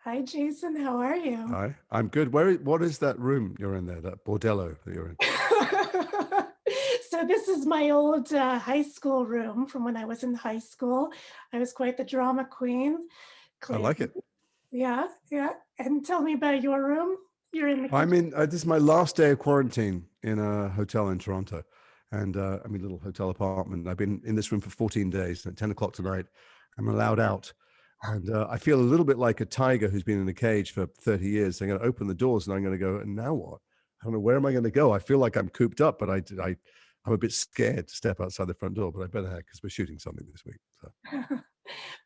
Hi, Jason. How are you? Hi, I'm good. What is that room you're in there? That bordello that you're in? So this is my old high school room from when I was in high school. I was quite the drama queen, I clearly. like it. Yeah, yeah. And tell me about your room. You're in the I'm kitchen. in. This is my last day of quarantine in a hotel in Toronto, and I'm in a little hotel apartment. I've been in this room for 14 days. At 10 o'clock tonight, I'm allowed out, and I feel a little bit like a tiger who's been in a cage for 30 years. I'm going to open the doors, and I'm going to go. And now what? I don't know, where am I going to go? I feel like I'm cooped up, but I'm a bit scared to step outside the front door. But I better have, because we're shooting something this week. So.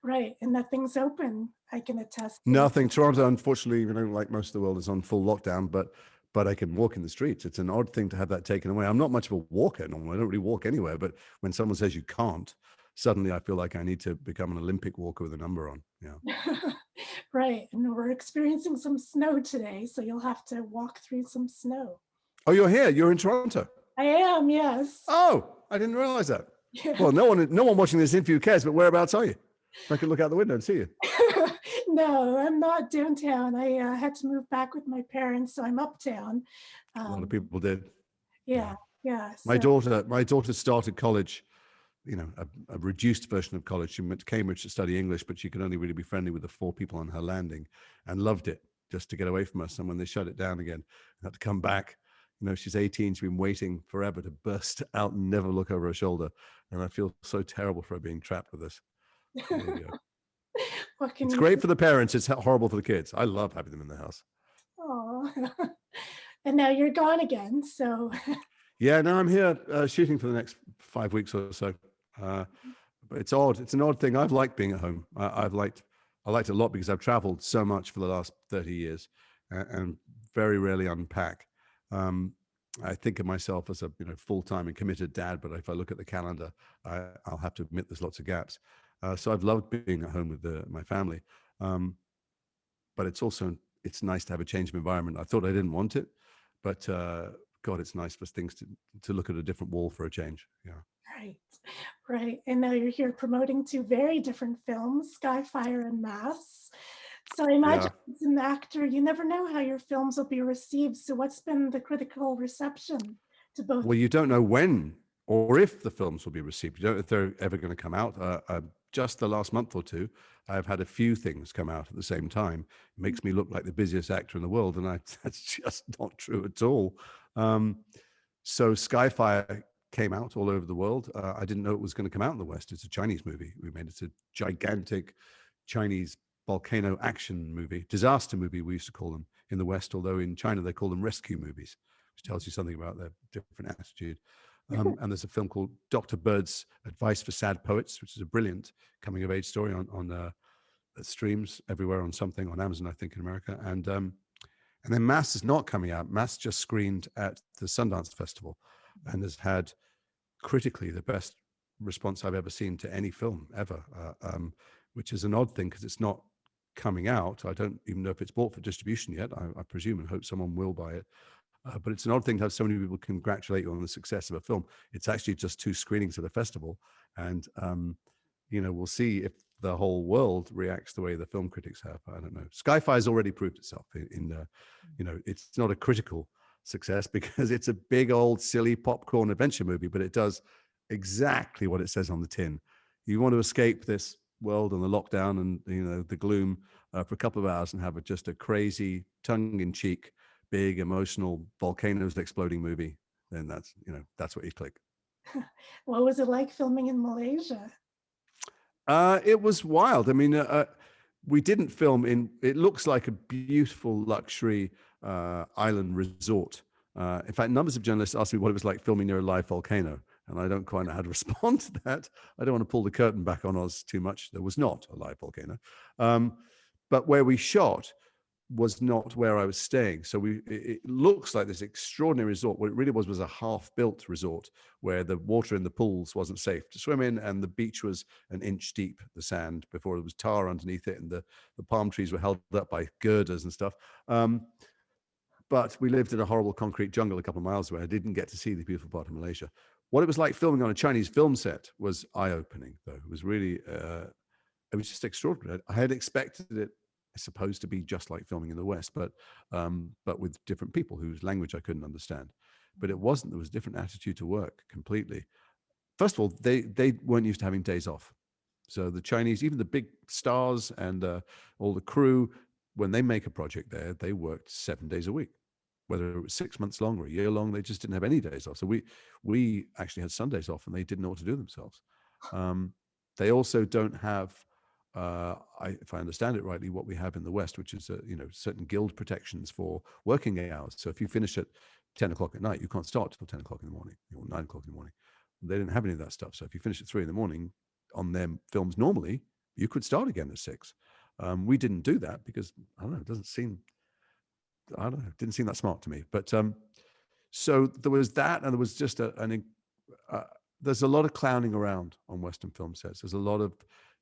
Right, and nothing's open. I can attest to that. Nothing. Toronto, unfortunately, like most of the world, is on full lockdown. But I can walk in the streets. It's an odd thing to have that taken away. I'm not much of a walker normally. I don't really walk anywhere. But when someone says you can't, suddenly I feel like I need to become an Olympic walker with a number on. Yeah. Right, and we're experiencing some snow today, so you'll have to walk through some snow. Oh, you're here. You're in Toronto. I am, yes. Oh, I didn't realize that. Yeah. Well, no one watching this interview cares. But whereabouts are you? I can look out the window and see you. No, I'm not downtown. I had to move back with my parents, so I'm uptown. A lot of Um, people did. Yeah. yeah, yeah. My So, daughter, my daughter started college, a reduced version of college. She went to Cambridge to study English, but she could only really be friendly with the four people on her landing, and loved it just to get away from us. And when they shut it down again, had to come back. She's 18. She's been waiting forever to burst out and never look over her shoulder. And I feel so terrible for her being trapped with us. But there you go. what can It's you great do? for the parents. It's horrible for the kids. I love having them in the house. Oh, and now you're gone again. So, Yeah, no, I'm here shooting for the next 5 weeks or so. Uh, but it's odd. It's an odd thing. I've liked being at home. I liked it a lot because I've traveled so much for the last 30 years and very rarely unpack. Um, I think of myself as a full-time and committed dad, but if I look at the calendar, I'll have to admit there's lots of gaps. So I've loved being at home with my family, um, but it's nice to have a change of environment. I thought I didn't want it, but God, it's nice for things to look at a different wall for a change. Yeah. right, right. And now you're here promoting two very different films, Skyfire and Mass. So I imagine Yeah. as an actor, you never know how your films will be received. So what's been the critical reception to both? Well, you don't know when or if the films will be received. You don't know if they're ever going to come out. Just the last month or two, I've had a few things come out at the same time. It makes me look like the busiest actor in the world, and that's just not true at all. Um, so Skyfire came out all over the world. I didn't know it was going to come out in the West. It's a Chinese movie. We made it. It's a gigantic Chinese volcano action movie, disaster movie, we used to call them in the West, although in China they call them rescue movies, which tells you something about their different attitude. And there's a film called Dr. Bird's Advice for Sad Poets, which is a brilliant coming of age story on that streams everywhere on something on Amazon, I think, in America. And then Mass is not coming out. Mass just screened at the Sundance Festival and has had critically the best response I've ever seen to any film ever, which is an odd thing because it's not coming out. I don't even know if it's bought for distribution yet. I presume and hope someone will buy it. But it's an odd thing to have so many people congratulate you on the success of a film. It's actually just two screenings at a festival. And, we'll see if the whole world reacts the way the film critics have. I don't know. Skyfire has already proved itself it's not a critical success because it's a big old silly popcorn adventure movie, but it does exactly what it says on the tin. You want to escape this world and the lockdown and the gloom for a couple of hours and have just a crazy tongue-in-cheek big emotional volcanoes exploding movie, then that's what you click. What was it like filming in Malaysia? It was wild. I mean, we didn't film it looks like a beautiful luxury island resort. In fact, numbers of journalists asked me what it was like filming near a live volcano, and I don't quite know how to respond to that. I don't want to pull the curtain back on Oz too much. There was not a live volcano. But where we shot was not where I was staying. So it looks like this extraordinary resort. What it really was a half-built resort where the water in the pools wasn't safe to swim in, and the beach was an inch deep, the sand, before there was tar underneath it, and the palm trees were held up by girders and stuff. But we lived in a horrible concrete jungle a couple of miles away. I didn't get to see the beautiful part of Malaysia. What it was like filming on a Chinese film set was eye-opening, though. It was really, it was just extraordinary. I had expected it supposed to be just like filming in the West, but with different people whose language I couldn't understand. But it wasn't. There was a different attitude to work completely. First of all, they weren't used to having days off. So the Chinese, even the big stars and all the crew, when they make a project there, they worked 7 days a week, whether it was 6 months long or a year long. They just didn't have any days off. So we actually had Sundays off, and they didn't know what to do themselves. They also don't have, if I understand it rightly, what we have in the West, which is certain guild protections for working hours. So if you finish at 10 o'clock at night, you can't start till 10 o'clock in the morning or 9 o'clock in the morning. They didn't have any of that stuff. So if you finish at 3 in the morning on their films normally, you could start again at 6. We didn't do that because, I don't know, it didn't seem that smart to me. But so there was that, and there was just there's a lot of clowning around on Western film sets. There's a lot of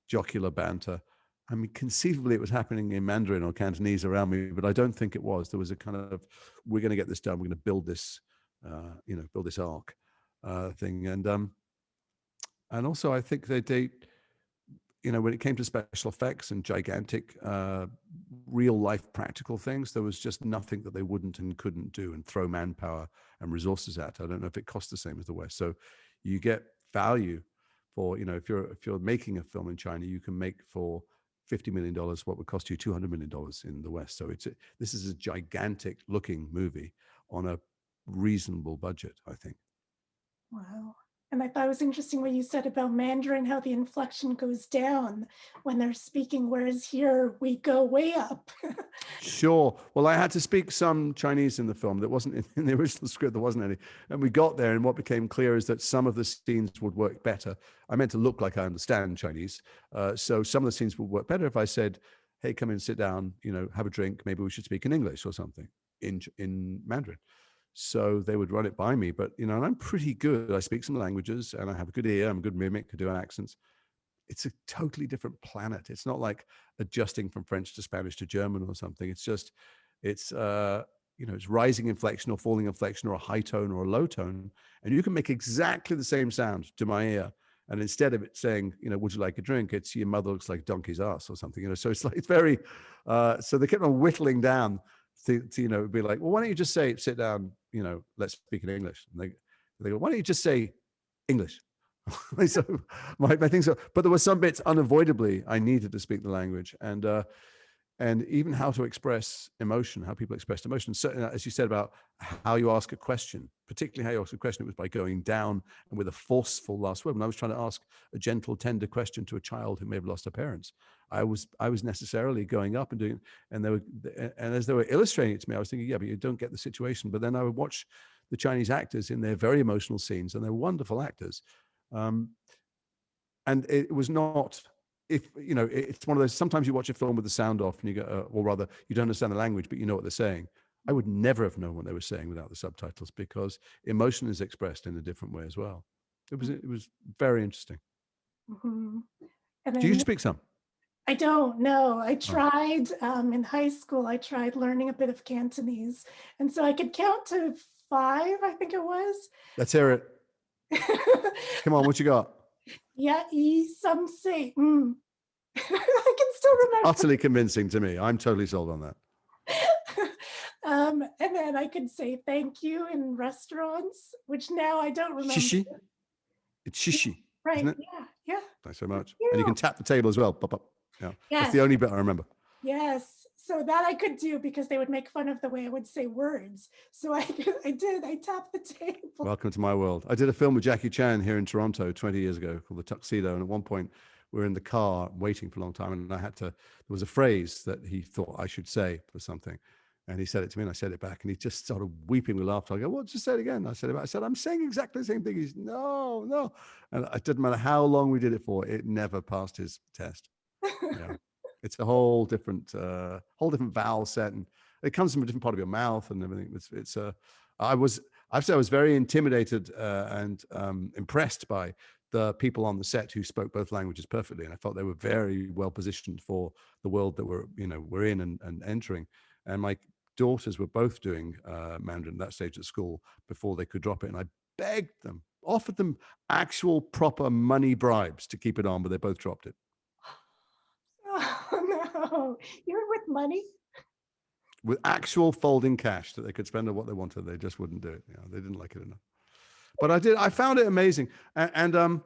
jocular banter. I mean, conceivably it was happening in Mandarin or Cantonese around me, but I don't think it was. There was a kind of, we're going to get this done. We're going to build this, build this arc thing. And also I think they when it came to special effects and gigantic real life practical things, there was just nothing that they wouldn't and couldn't do and throw manpower and resources at. I don't know if it costs the same as the West. So you get value for, if you're making a film in China, you can make for $50 million what would cost you $200 million in the West. So this is a gigantic looking movie on a reasonable budget, I think. Wow. And I thought it was interesting what you said about Mandarin, how the inflection goes down when they're speaking, whereas here we go way up. Sure. Well, I had to speak some Chinese in the film. That wasn't in the original script. There wasn't any. And we got there, and what became clear is that some of the scenes would work better. I meant to look like I understand Chinese. So some of the scenes would work better if I said, hey, come in, sit down, have a drink. Maybe we should speak in English or something in Mandarin. So they would run it by me, but and I'm pretty good. I speak some languages and I have a good ear. I'm a good mimic, could do accents. It's a totally different planet. It's not like adjusting from French to Spanish to German or something. It's just, it's rising inflection or falling inflection or a high tone or a low tone. And you can make exactly the same sound to my ear. And instead of it saying, would you like a drink? It's your mother looks like donkey's ass or something, So it's like, it's very, so they kept on whittling down to be like, well, why don't you just say, sit down, let's speak in English. And they go, why don't you just say English? So my things are, but there were some bits unavoidably I needed to speak the language, and even how to express emotion, how people expressed emotion. So as you said about how you ask a question, particularly how you ask a question, it was by going down and with a forceful last word. When I was trying to ask a gentle, tender question to a child who may have lost her parents, I was necessarily going up and doing, and as they were illustrating it to me, I was thinking, yeah, but you don't get the situation. But then I would watch the Chinese actors in their very emotional scenes, and they're wonderful actors. And it was not, it's one of those, sometimes you watch a film with the sound off and you go, or rather you don't understand the language, but you know what they're saying. I would never have known what they were saying without the subtitles, because emotion is expressed in a different way as well. It was very interesting. Mm-hmm. And Do you then speak some? I don't know. I tried in high school, I tried learning a bit of Cantonese. And so I could count to 5, I think it was. Let's hear it. Come on, what you got? Yeah, some say. I can still remember. Utterly convincing to me. I'm totally sold on that. And then I could say thank you in restaurants, which now I don't remember. Shishi. It's shishi. Right. Isn't it? Yeah. Thanks so much. And you can tap the table as well. Pop, pop. Yeah. Yes. That's the only bit I remember. Yes. So that I could do because they would make fun of the way I would say words. So I tapped the table. Welcome to my world. I did a film with Jackie Chan here in Toronto 20 years ago called The Tuxedo. And at one point we were in the car waiting for a long time. And there was a phrase that he thought I should say for something. And he said it to me and I said it back. And he just started weeping with laughter. I go, well, just say it again. I said, I'm saying exactly the same thing. He's, no. And it didn't matter how long we did it for. It never passed his test. Yeah. It's a whole different vowel set, and it comes from a different part of your mouth and everything. I was very intimidated and impressed by the people on the set who spoke both languages perfectly, and I felt they were very well positioned for the world that we're in and entering. And my daughters were both doing Mandarin at that stage at school before they could drop it, and I begged them, offered them actual proper money bribes to keep it on, but they both dropped it. Oh, Oh, you were with money? with actual folding cash that they could spend on what they wanted. They just wouldn't do it. They didn't like it enough. But I did. I found it amazing, and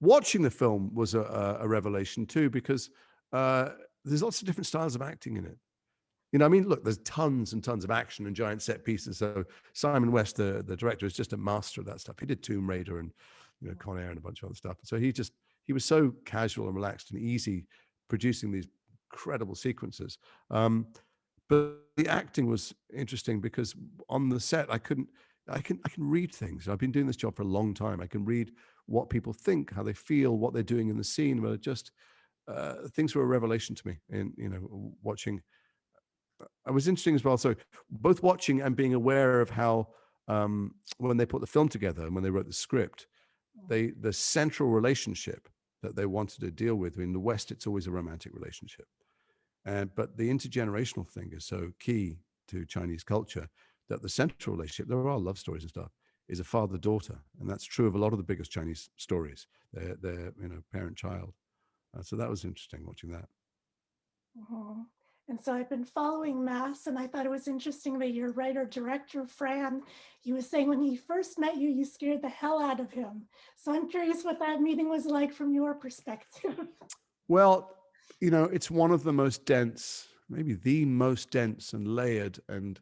watching the film was a revelation too, because there's lots of different styles of acting in it. I mean, look, there's tons and tons of action and giant set pieces. So Simon West, the director, is just a master of that stuff. He did Tomb Raider and Con Air and a bunch of other stuff. And so he was so casual and relaxed and easy producing these incredible sequences. But the acting was interesting because on the set, I can read things. I've been doing this job for a long time. I can read what people think, how they feel, what they're doing in the scene. But it just things were a revelation to me in watching. It was interesting as well. So both watching and being aware of how when they put the film together and when they wrote the script, the central relationship that they wanted to deal with. In the West, it's always a romantic relationship. But the intergenerational thing is so key to Chinese culture that the central relationship, there are love stories and stuff, is a father-daughter. And that's true of a lot of the biggest Chinese stories. They're parent-child. So that was interesting watching that. Mhm. And so I've been following Mass, and I thought it was interesting that your writer-director, Fran, he was saying when he first met you, you scared the hell out of him. So I'm curious what that meeting was like from your perspective. Well, it's one of the most dense, maybe the most dense and layered and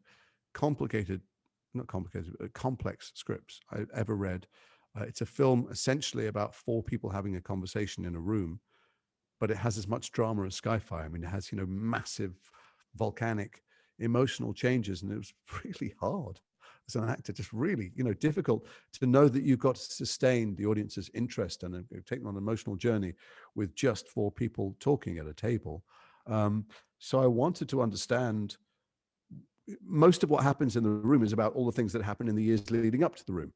complicated, not complicated, but complex scripts I've ever read. It's a film essentially about four people having a conversation in a room, but it has as much drama as Skyfire. I mean, it has, massive volcanic emotional changes, and it was really hard as an actor, just really, difficult to know that you've got to sustain the audience's interest and take them on an emotional journey with just four people talking at a table. So I wanted to understand most of what happens in the room is about all the things that happen in the years leading up to the room.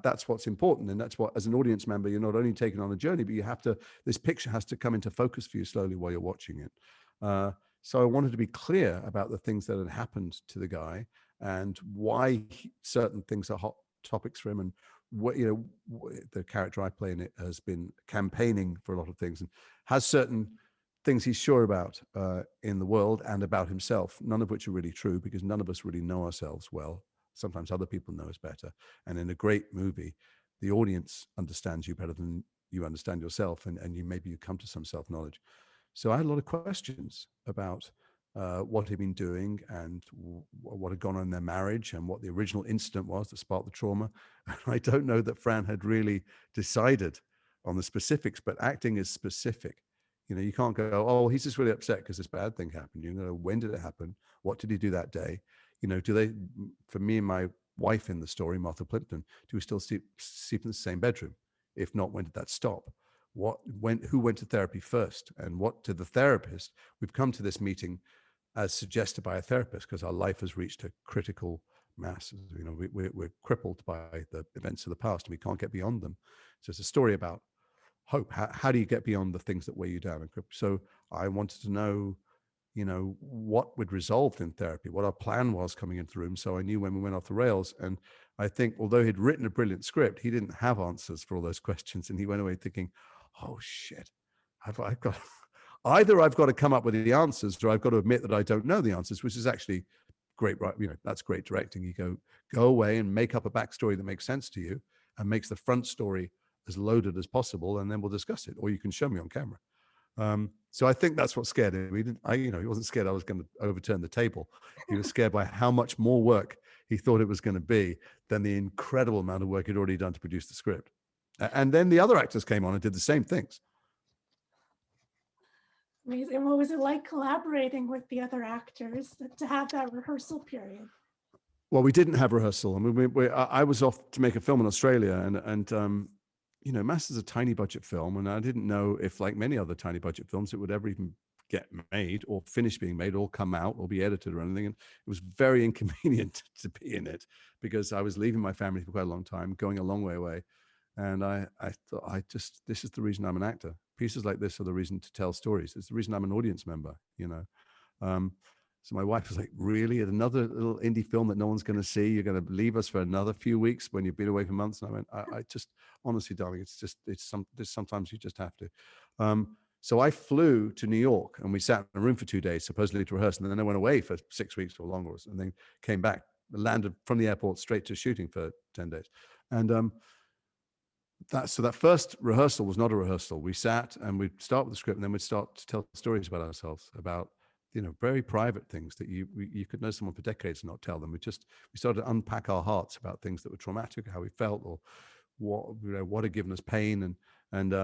That's what's important. And that's what, as an audience member, you're not only taken on a journey, but this picture has to come into focus for you slowly while you're watching it. So I wanted to be clear about the things that had happened to the guy and why certain things are hot topics for him, and what, the character I play in it has been campaigning for a lot of things and has certain things he's sure about in the world and about himself, none of which are really true because none of us really know ourselves well. Sometimes other people know us better. And in a great movie, the audience understands you better than you understand yourself, and maybe you come to some self-knowledge. So I had a lot of questions about what he'd been doing and what had gone on in their marriage and what the original incident was that sparked the trauma. And I don't know that Fran had really decided on the specifics, but acting is specific. You can't go, oh, he's just really upset because this bad thing happened. When did it happen? What did he do that day? For me and my wife in the story, Martha Plimpton, do we still sleep in the same bedroom? If not, when did that stop? Who went to therapy first? And what did the therapist? We've come to this meeting as suggested by a therapist because our life has reached a critical mass. We're crippled by the events of the past and we can't get beyond them. So it's a story about hope. How do you get beyond the things that weigh you down? So I wanted to know, what we'd resolved in therapy, what our plan was coming into the room. So I knew when we went off the rails. And I think although he'd written a brilliant script, he didn't have answers for all those questions. And he went away thinking, oh shit, I've got either I've got to come up with the answers or I've got to admit that I don't know the answers, which is actually great, right? That's great directing. You go away and make up a backstory that makes sense to you and makes the front story as loaded as possible, and then we'll discuss it, or you can show me on camera. So I think that's what scared him. He wasn't scared I was going to overturn the table. He was scared by how much more work he thought it was going to be than the incredible amount of work he'd already done to produce the script. And then the other actors came on and did the same things. Amazing. And what was it like collaborating with the other actors to have that rehearsal period? Well, we didn't have rehearsal. I mean, I was off to make a film in Australia, and Mass is a tiny budget film, and I didn't know if, like many other tiny budget films, it would ever even get made or finish being made or come out or be edited or anything. And it was very inconvenient to be in it because I was leaving my family for quite a long time, going a long way away. And I thought, this is the reason I'm an actor. Pieces like this are the reason to tell stories. It's the reason I'm an audience member, So my wife was like, really? At another little indie film that no one's going to see? You're going to leave us for another few weeks when you've been away for months? And I went, I just, honestly, darling, sometimes you just have to. So I flew to New York and we sat in a room for 2 days, supposedly to rehearse. And then I went away for 6 weeks or longer, and then came back, landed from the airport straight to shooting for 10 days. And that first rehearsal was not a rehearsal. We sat and we'd start with the script, and then we'd start to tell stories about ourselves, about, very private things that you could know someone for decades and not tell them. We started to unpack our hearts about things that were traumatic, how we felt, or what had given us pain. And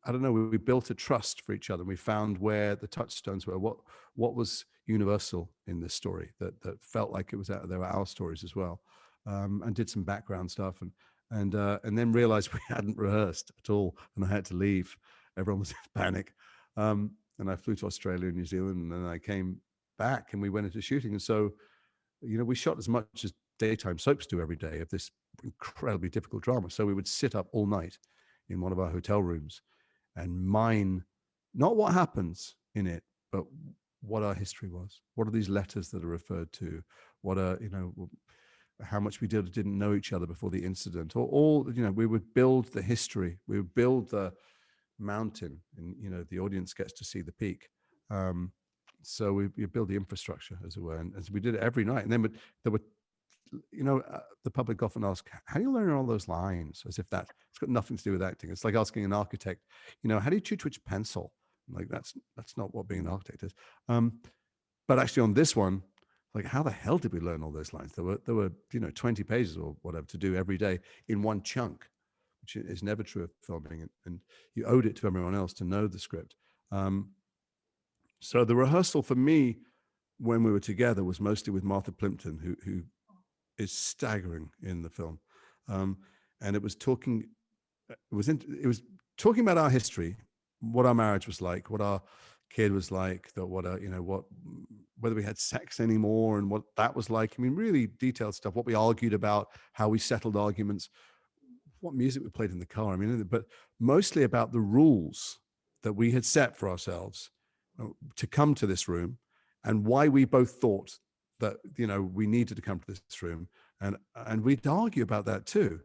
I don't know, we built a trust for each other, and we found where the touchstones were, what was universal in this story that felt like they were our stories as well, and did some background stuff, and then realized we hadn't rehearsed at all, and I had to leave. Everyone was in panic, and I flew to Australia and New Zealand, and then I came back and we went into shooting. And so, we shot as much as daytime soaps do every day of this incredibly difficult drama. So we would sit up all night in one of our hotel rooms and mine not what happens in it, but what our history was. What are these letters that are referred to? What are, how much we didn't know each other before the incident, or all, we would build the history. We would build the mountain, and, the audience gets to see the peak. So we build the infrastructure, as it were. And as we did it every night. And then there were, the public often ask, how do you learn all those lines? As if it's got nothing to do with acting. It's like asking an architect, how do you choose which pencil? Like, that's not what being an architect is. But actually on this one, like, how the hell did we learn all those lines? There were 20 pages or whatever to do every day in one chunk, which is never true of filming. And you owed it to everyone else to know the script. So the rehearsal for me, when we were together, was mostly with Martha Plimpton, who is staggering in the film, and it was talking about our history, what our marriage was like, what our kid was like, whether we had sex anymore and what that was like. I mean, really detailed stuff. What we argued about, how we settled arguments, what music we played in the car. I mean, but mostly about the rules that we had set for ourselves to come to this room, and why we both thought that we needed to come to this room, and we'd argue about that too.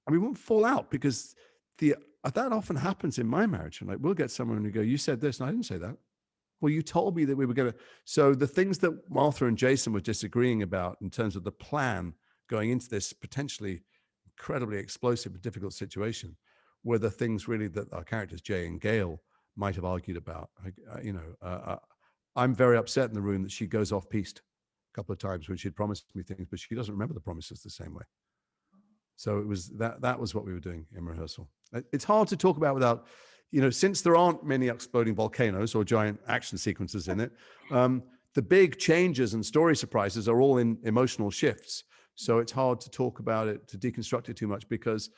And we won't fall out, because that often happens in my marriage. And like, we'll get someone and we go, you said this and I didn't say that. Well, you told me that we were going to. So the things that Martha and Jason were disagreeing about in terms of the plan going into this potentially incredibly explosive and difficult situation were the things really that our characters, Jay and Gail, might have argued about. I'm very upset in the room that she goes off piste a couple of times when she'd promised me things, but she doesn't remember the promises the same way. So it was that was what we were doing in rehearsal. It's hard to talk about without, since there aren't many exploding volcanoes or giant action sequences in it, the big changes and story surprises are all in emotional shifts. So it's hard to talk about it, to deconstruct it too much, because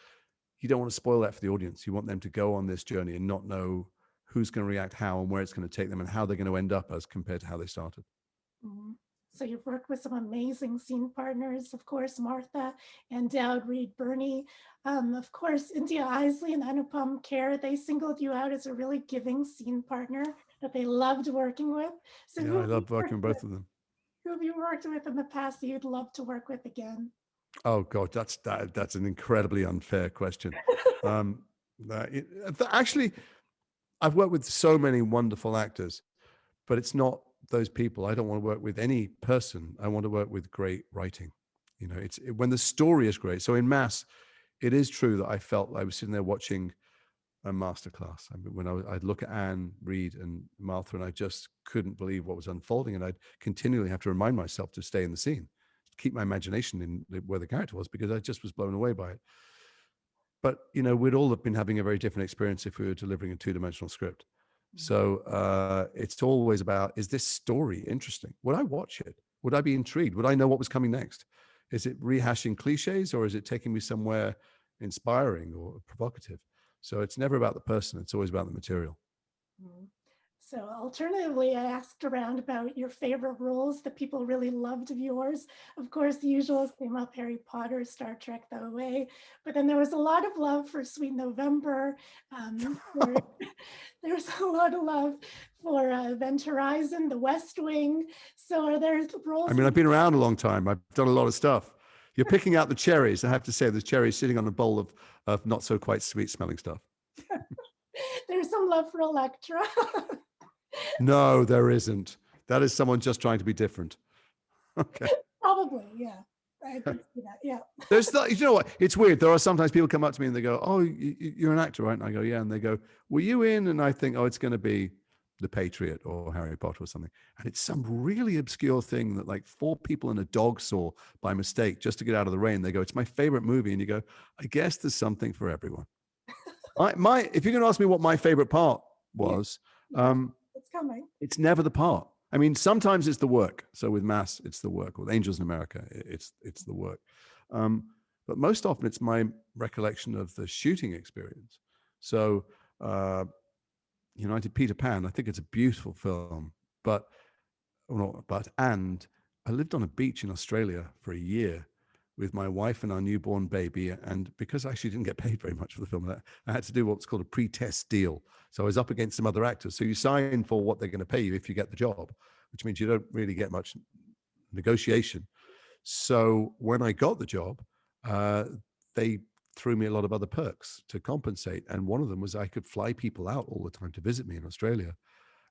you don't want to spoil that for the audience. You want them to go on this journey and not know who's going to react how and where it's going to take them and how they're going to end up as compared to how they started. Mm-hmm. So you've worked with some amazing scene partners, of course, Martha and Dowd Reed Birney. Of course, India Isley and Anupam Kher, they singled you out as a really giving scene partner that they loved working with. So yeah, I love working with both of them. Who have you worked with in the past that you'd love to work with again? Oh God, that's an incredibly unfair question. Actually, I've worked with so many wonderful actors, but it's not those people. I don't want to work with any person. I want to work with great writing. When the story is great. So in Mass, it is true that I felt I was sitting there watching a masterclass. I mean, when I'd look at Anne Reed and Martha, and I just couldn't believe what was unfolding, and I'd continually have to remind myself to stay in the scene, keep my imagination in where the character was, because I just was blown away by it. But we'd all have been having a very different experience if we were delivering a two-dimensional script. So it's always about, is this story interesting? Would I watch it? Would I be intrigued? Would I know what was coming next? Is it rehashing cliches, or is it taking me somewhere inspiring or provocative? So it's never about the person. It's always about the material. Mm-hmm. So alternatively, I asked around about your favorite roles that people really loved of yours. Of course, the usuals came up: Harry Potter, Star Trek, The Away, but then there was a lot of love for Sweet November. There was a lot of love for Event Horizon, The West Wing. So are there roles? I mean, I've been around a long time. I've done a lot of stuff. You're picking out the cherries. I have to say, there's cherries sitting on a bowl of not so quite sweet smelling stuff. There's some love for Elektra. No, there isn't. That is someone just trying to be different. Okay. Probably, yeah. I can see that. Yeah. There's the, you know what? It's weird. There are sometimes people come up to me and they go, "Oh, you're an actor, right?" And I go, "Yeah." And they go, "Were you in?" And I think, "Oh, it's going to be The Patriot or Harry Potter or something." And it's some really obscure thing that like 4 people and a dog saw by mistake just to get out of the rain. They go, "It's my favorite movie," and you go, "I guess there's something for everyone." If you're going to ask me what my favorite part Yeah. was, Yes, it's coming. it's never the part. I mean, sometimes it's the work. So with Mass, it's the work. With Angels in America, it's the work. But most often, it's my recollection of the shooting experience. So, United Peter Pan, I think it's a beautiful film, but and I lived on a beach in Australia for a year with my wife and our newborn baby. And because I actually didn't get paid very much for the film, I had to do what's called a pre-test deal. So I was up against some other actors. So you sign for what they're going to pay you if you get the job, which means you don't really get much negotiation. So when I got the job, they threw me a lot of other perks to compensate. And one of them was I could fly people out all the time to visit me in Australia.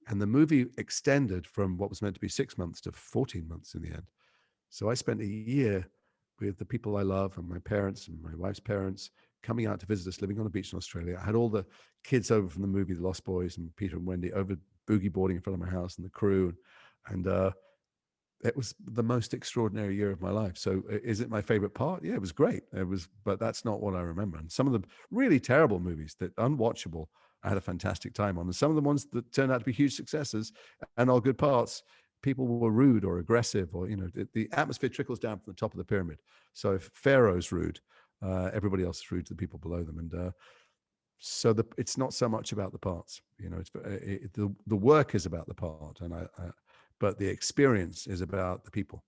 And the movie extended from what was meant to be 6 months to 14 months in the end. So I spent a year with the people I love and my parents and my wife's parents coming out to visit us, living on a beach in Australia. I had all the kids over from the movie The Lost Boys and Peter and Wendy over boogie boarding in front of my house and the crew. And it was the most extraordinary year of my life. So is it my favorite part? Yeah, it was great. It was, but that's not what I remember. And some of the really terrible movies that unwatchable, I had a fantastic time on. And some of the ones that turned out to be huge successes and all good parts, people were rude or aggressive, or the atmosphere trickles down from the top of the pyramid. So if Pharaoh's rude, everybody else is rude to the people below them. And so it's not so much about the parts. The work is about the part, and but the experience is about the people.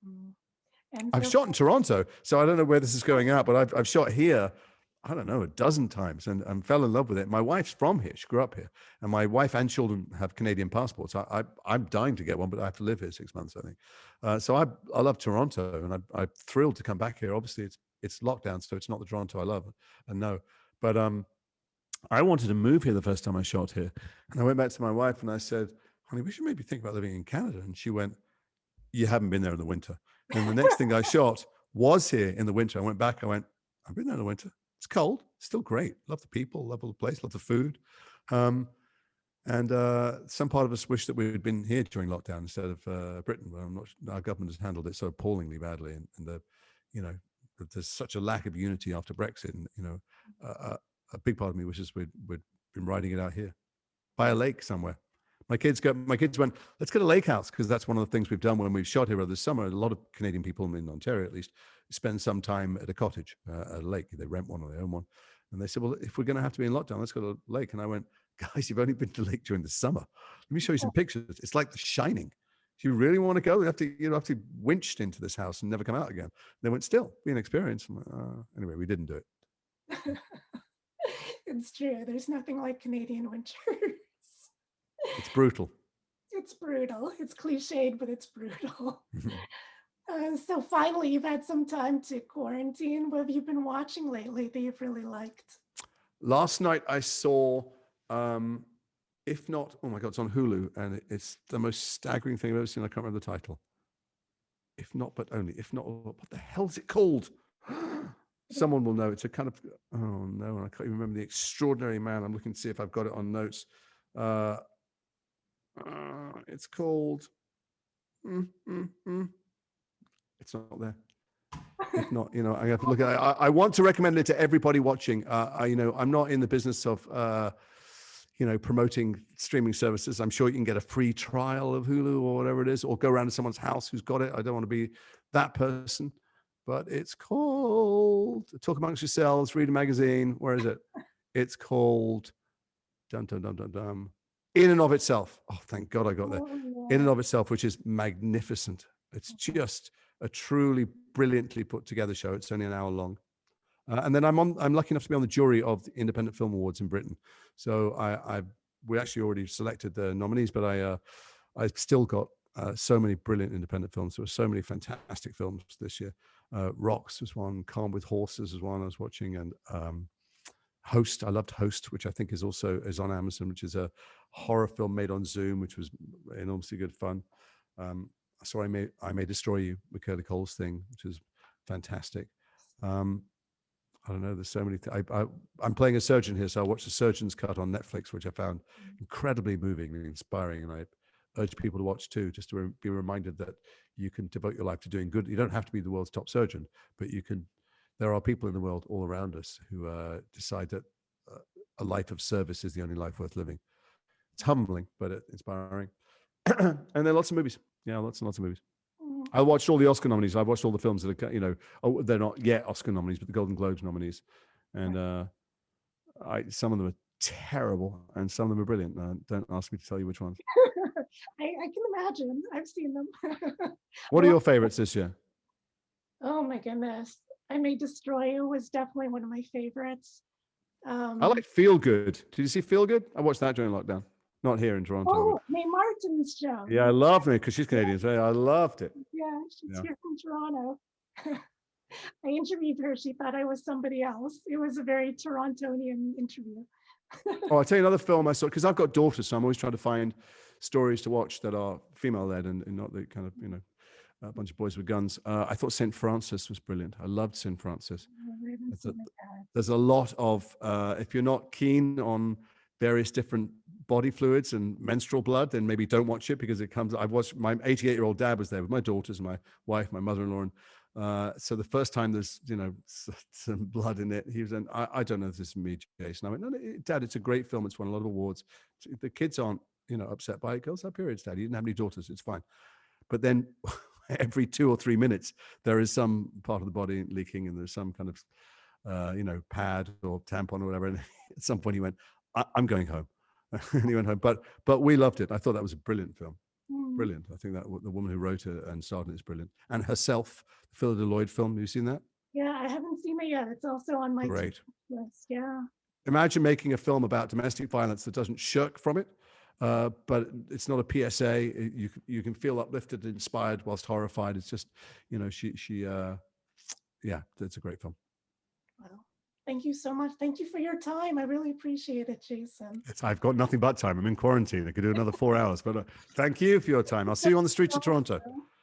And I've so shot in Toronto, so I don't know where this is going out, but I've shot here, I don't know, a dozen times and fell in love with it. My wife's from here. She grew up here. And my wife and children have Canadian passports. I'm dying to get one, but I have to live here 6 months, I think. So I love Toronto, and I'm thrilled to come back here. Obviously, it's lockdown, so it's not the Toronto I love and know. But I wanted to move here the first time I shot here. And I went back to my wife and I said, "Honey, we should maybe think about living in Canada." And she went, "You haven't been there in the winter." And the next thing I shot was here in the winter. I went back, I went, "I've been there in the winter. It's cold, still great. Love the people, love the place, love the food." And some part of us wish that we had been here during lockdown instead of Britain, where our government has handled it so appallingly badly. And there's such a lack of unity after Brexit. And, a big part of me wishes we'd been riding it out here by a lake somewhere. My kids went, "Let's get a lake house," because that's one of the things we've done when we've shot here over the summer. A lot of Canadian people in Ontario, at least, spend some time at a cottage, at a lake. They rent one or they own one. And they said, "Well, if we're going to have to be in lockdown, let's go to a lake." And I went, "Guys, you've only been to the lake during the summer. Let me show you some pictures. It's like The Shining. Do you really want to go? You have to winched into this house and never come out again." They went, "Still, be an experience." Anyway, we didn't do it. it's true. There's nothing like Canadian winters. It's brutal. It's brutal. It's cliched, but it's brutal. So finally, you've had some time to quarantine. What have you been watching lately that you've really liked? Last night I saw, if not, oh my God, it's on Hulu, and it's the most staggering thing I've ever seen. I can't remember the title. If not, but only. If not, what the hell is it called? Someone will know. It's a kind of, oh no, I can't even remember. The Extraordinary Man. I'm looking to see if I've got it on notes. It's called, it's not there. If not, I have to look at it. I want to recommend it to everybody watching. I'm not in the business of, promoting streaming services. I'm sure you can get a free trial of Hulu or whatever it is, or go around to someone's house who's got it. I don't want to be that person, but it's called, talk amongst yourselves, read a magazine. Where is it? It's called In and of Itself. Oh, thank God I got there. In and of Itself, which is magnificent. It's just a truly brilliantly put together show. It's only an hour long. And then I'm lucky enough to be on the jury of the Independent Film Awards in Britain. So we actually already selected the nominees, but I've still got so many brilliant independent films. There were so many fantastic films this year. Rocks was one, Calm with Horses was one I was watching, and Host. I loved Host, which I think is on Amazon, which is a horror film made on Zoom, which was enormously good fun. I saw I May Destroy You, Michaela Cole's thing, which is fantastic. I don't know. There's so many. I'm playing a surgeon here, so I watched the Surgeon's Cut on Netflix, which I found incredibly moving and inspiring, and I urge people to watch too, just to be reminded that you can devote your life to doing good. You don't have to be the world's top surgeon, but you can. There are people in the world all around us who decide that a life of service is the only life worth living. It's humbling, but inspiring. And then lots of movies. Yeah, lots and lots of movies. I watched all the Oscar nominees. I watched all the films that are, they're not yet Oscar nominees, but the Golden Globes nominees. And some of them are terrible and some of them are brilliant. Don't ask me to tell you which ones. I can imagine. I've seen them. What are your favorites this year? Oh my goodness. I May Destroy You was definitely one of my favorites. I like Feel Good. Did you see Feel Good? I watched that during lockdown. Not here in Toronto. Oh, Mae Martin's show. Yeah, I loved it because she's Canadian. So I loved it. Yeah, she's here from Toronto. I interviewed her. She thought I was somebody else. It was a very Torontonian interview. Oh, I'll tell you another film I saw, because I've got daughters, so I'm always trying to find stories to watch that are female-led and not the kind of, a bunch of boys with guns. I thought St. Francis was brilliant. I loved St. Francis. There's a lot of, if you're not keen on various different body fluids and menstrual blood, then maybe don't watch it, because I've watched, my 88-year-old dad was there with my daughters, my wife, my mother-in-law, and so the first time there's, some blood in it, he was in, I don't know if this is me, Jason. I went, no, Dad, it's a great film. It's won a lot of awards. The kids aren't, upset by it. Girls have periods, Dad. You didn't have any daughters. It's fine. But then every 2 or 3 minutes, there is some part of the body leaking, and there's some kind of, pad or tampon or whatever. And at some point he went, I'm going home. And he went home. But we loved it. I thought that was a brilliant film. Brilliant. I think that the woman who wrote it and starred in it is brilliant. And herself, the Philida Lloyd film. Have you seen that? Yeah, I haven't seen it yet. It's also on my Great list. Yeah. Imagine making a film about domestic violence that doesn't shirk from it, but it's not a PSA. You can feel uplifted, inspired, whilst horrified. It's just, yeah, it's a great film. Wow. Thank you so much. Thank you for your time. I really appreciate it, Jason. I've got nothing but time. I'm in quarantine. I could do another 4 hours, but thank you for your time. I'll see you on the streets of Toronto.